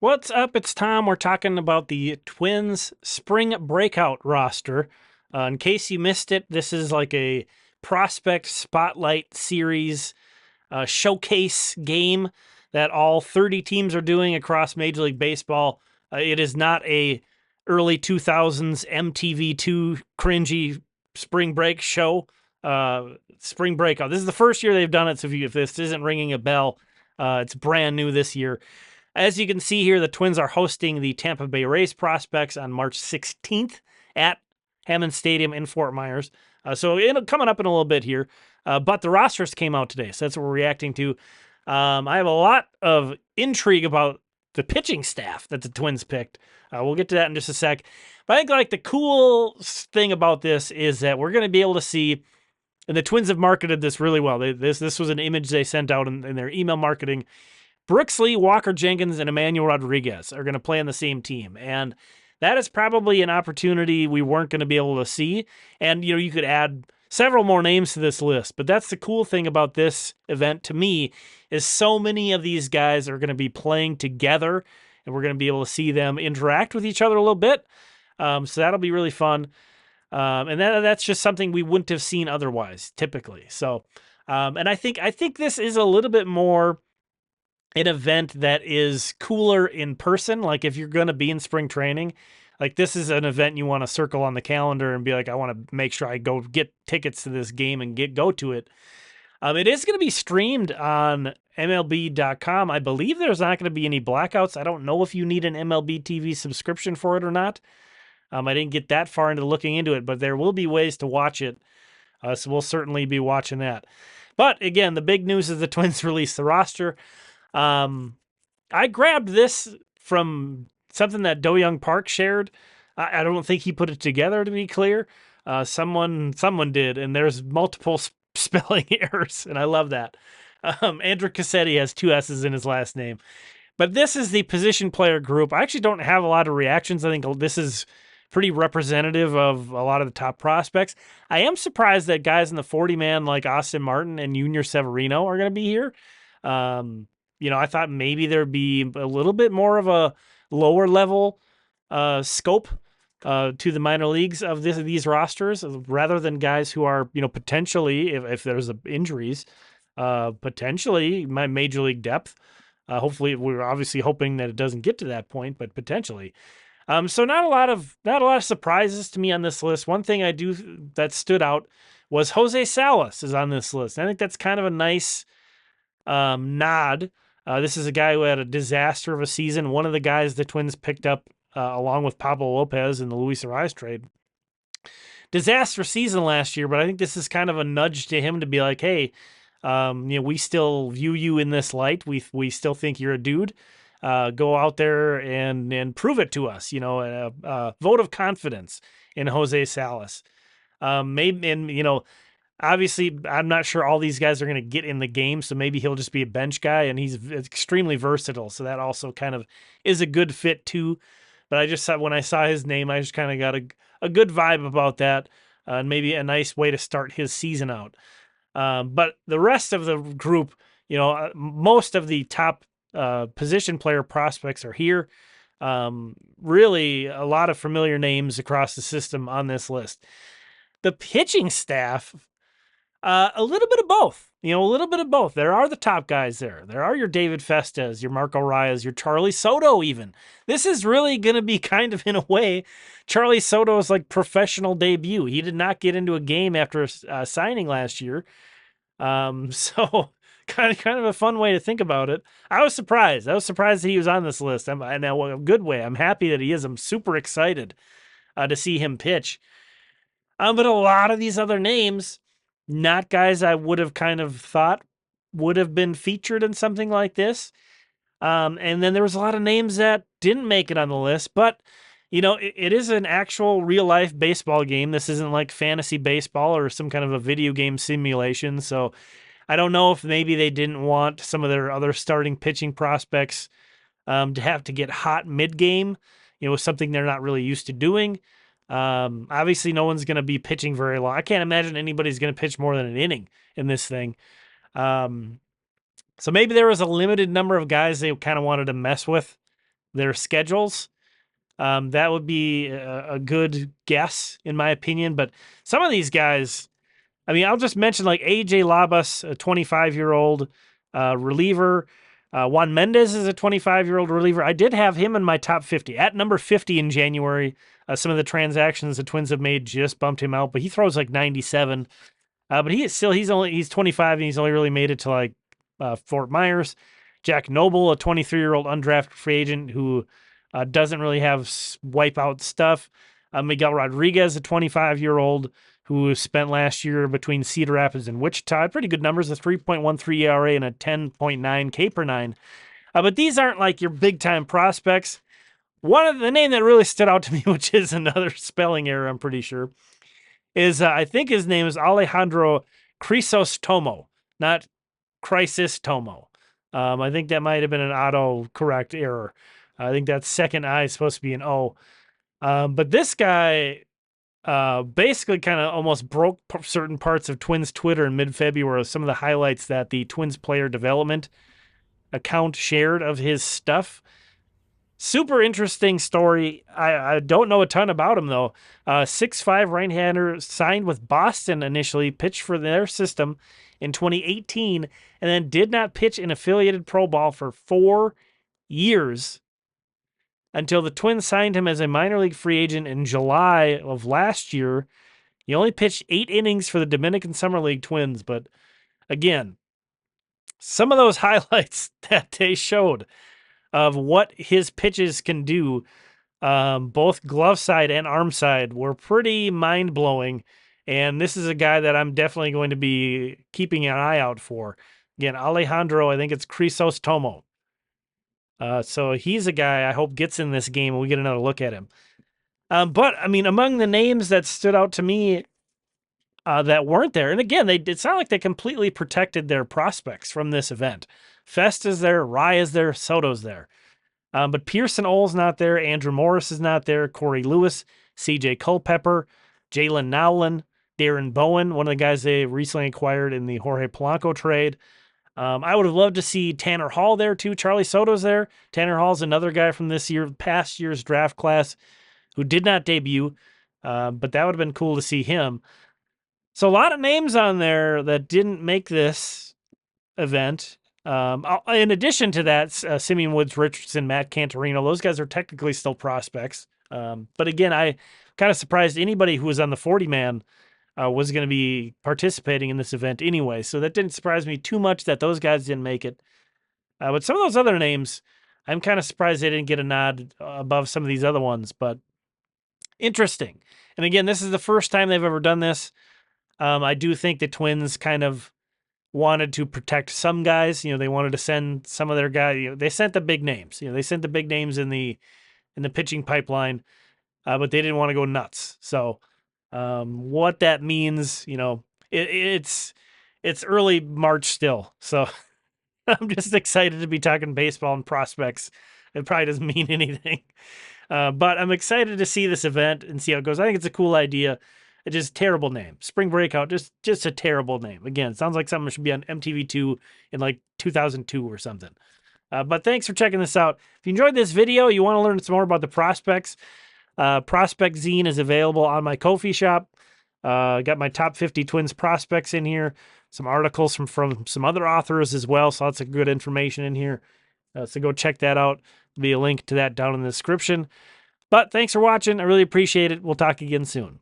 What's up? It's Tom. We're talking about the Twins Spring Breakout roster. In case you missed it, this is like a prospect spotlight series showcase game that all 30 teams are doing across Major League Baseball. It is not a early 2000s MTV2 cringy spring break show. Spring Breakout. This is the first year they've done it, so if this isn't ringing a bell, it's brand new this year. As you can see here, the Twins are hosting the Tampa Bay Rays prospects on March 16th at Hammond Stadium in Fort Myers. Coming up in a little bit here, but the rosters came out today, so that's what we're reacting to. I have a lot of intrigue about the pitching staff that the Twins picked. We'll get to that in just a sec. But I think like the cool thing about this is that we're going to be able to see, and the Twins have marketed this really well. This was an image they sent out in their email marketing. Brooks Lee, Walker Jenkins, and Emmanuel Rodriguez are going to play on the same team. And that is probably an opportunity we weren't going to be able to see. And, you could add several more names to this list. But that's the cool thing about this event to me is so many of these guys are going to be playing together. And we're going to be able to see them interact with each other a little bit. So that'll be really fun. And that's just something we wouldn't have seen otherwise, typically. So, and I think this is a little bit more an event that is cooler in person. Like if you're going to be in spring training, like this is an event you want to circle on the calendar and be like, I want to make sure I go get tickets to this game and go to it. It is going to be streamed on MLB.com. I believe there's not going to be any blackouts. I don't know if you need an MLB TV subscription for it or not. I didn't get that far into looking into it, but there will be ways to watch it. So we'll certainly be watching that. But again, the big news is the Twins released the roster. I grabbed this from something that Do-Young Park shared. I don't think he put it together, to be clear. Someone did, and there's multiple spelling errors, and I love that. Andrew Cassetti has 2 S's in his last name. But this is the position player group. I actually don't have a lot of reactions. I think this is pretty representative of a lot of the top prospects. I am surprised that guys in the 40-man like Austin Martin and Junior Severino are going to be here. I thought maybe there'd be a little bit more of a lower level scope to the minor leagues of these rosters rather than guys who are, potentially, if there's injuries, potentially my major league depth. Hopefully, we're obviously hoping that it doesn't get to that point, but potentially. So not a lot of surprises to me on this list. One thing that stood out was Jose Salas is on this list. I think that's kind of a nice nod. This is a guy who had a disaster of a season. One of the guys the Twins picked up along with Pablo Lopez in the Luis Arraez trade. Disaster season last year, but I think this is kind of a nudge to him to be like, hey, we still view you in this light. We still think you're a dude. Go out there and prove it to us. A vote of confidence in Jose Salas. Obviously, I'm not sure all these guys are going to get in the game, so maybe he'll just be a bench guy, and he's extremely versatile, so that also kind of is a good fit too. But I just thought when I saw his name, I just kind of got a good vibe about that, and maybe a nice way to start his season out. But the rest of the group, most of the top position player prospects are here. Really, a lot of familiar names across the system on this list. The pitching staff, a little bit of both. A little bit of both. There are the top guys there. There are your David Festes, your Marco Reyes, your Charlie Soto even. This is really going to be kind of, in a way, Charlie Soto's like professional debut. He did not get into a game after signing last year. So kind of a fun way to think about it. I was surprised. That he was on this list. In a good way. I'm happy that he is. I'm super excited to see him pitch. But a lot of these other names, not guys I would have kind of thought would have been featured in something like this. And then there was a lot of names that didn't make it on the list, but it is an actual real life baseball game. This isn't like fantasy baseball or some kind of a video game simulation. So I don't know if maybe they didn't want some of their other starting pitching prospects to have to get hot mid game, something they're not really used to doing. Obviously no one's going to be pitching very long. I can't imagine anybody's going to pitch more than an inning in this thing. So maybe there was a limited number of guys they kind of wanted to mess with their schedules. That would be a good guess, in my opinion. But some of these guys, I mean, I'll just mention like AJ Labas, a 25-year-old reliever. Juan Mendez is a 25-year-old reliever. I did have him in my top 50. At number 50 in January, some of the transactions the Twins have made just bumped him out, but he throws like 97. But he's 25 and he's only really made it to like Fort Myers. Jack Noble, a 23-year-old undrafted free agent who doesn't really have wipeout stuff. Miguel Rodriguez, a 25-year-old who spent last year between Cedar Rapids and Wichita. Pretty good numbers, a 3.13 ERA and a 10.9 K per nine. But these aren't like your big-time prospects. One of the name that really stood out to me, which is another spelling error, I'm pretty sure, is I think his name is Alejandro Crisostomo, not Chrysostomo. I think that might have been an auto-correct error. I think that second I is supposed to be an O. But this guy basically kind of almost broke certain parts of Twins Twitter in mid-February. Some of the highlights that the Twins player development account shared of his stuff. Super interesting story. I don't know a ton about him, though. 6'5" right-hander, signed with Boston initially, pitched for their system in 2018, and then did not pitch in affiliated pro ball for 4 years until the Twins signed him as a minor league free agent in July of last year. He only pitched 8 innings for the Dominican Summer League Twins, but again, some of those highlights that they showed of what his pitches can do, both glove side and arm side, were pretty mind-blowing. And this is a guy that I'm definitely going to be keeping an eye out for. Again, Alejandro, I think it's Crisostomo. So he's a guy I hope gets in this game and we get another look at him. But, I mean, among the names that stood out to me that weren't there, and again, it's not like they completely protected their prospects from this event. Fest is there, Rye is there, Soto's there. But Pearson Ole's not there, Andrew Morris is not there, Corey Lewis, CJ Culpepper, Jalen Nowlin, Darren Bowen, one of the guys they recently acquired in the Jorge Polanco trade. I would have loved to see Tanner Hall there too. Charlie Soto's there. Tanner Hall's another guy from past year's draft class who did not debut, but that would have been cool to see him. So a lot of names on there that didn't make this event. In addition to that, Simeon Woods Richardson, Matt Cantorino, those guys are technically still prospects. But again, I kind of surprised anybody who was on the 40-man was going to be participating in this event anyway. So that didn't surprise me too much that those guys didn't make it. But some of those other names, I'm kind of surprised they didn't get a nod above some of these other ones. But interesting. And again, this is the first time they've ever done this. I do think the Twins kind of wanted to protect some guys. You know, they wanted to send some of their guys. You know, they sent the big names. You know, they sent the big names in the pitching pipeline, but they didn't want to go nuts. So, what that means, you know, it's early March still. So, I'm just excited to be talking baseball and prospects. It probably doesn't mean anything, but I'm excited to see this event and see how it goes. I think it's a cool idea. It's just a terrible name. Spring Breakout, just a terrible name. Again, it sounds like something that should be on MTV2 in like 2002 or something. But thanks for checking this out. If you enjoyed this video, you want to learn some more about the prospects, Prospect Zine is available on my Ko-fi shop. Got my top 50 Twins prospects in here. Some articles from some other authors as well. So lots of good information in here. So go check that out. There'll be a link to that down in the description. But thanks for watching. I really appreciate it. We'll talk again soon.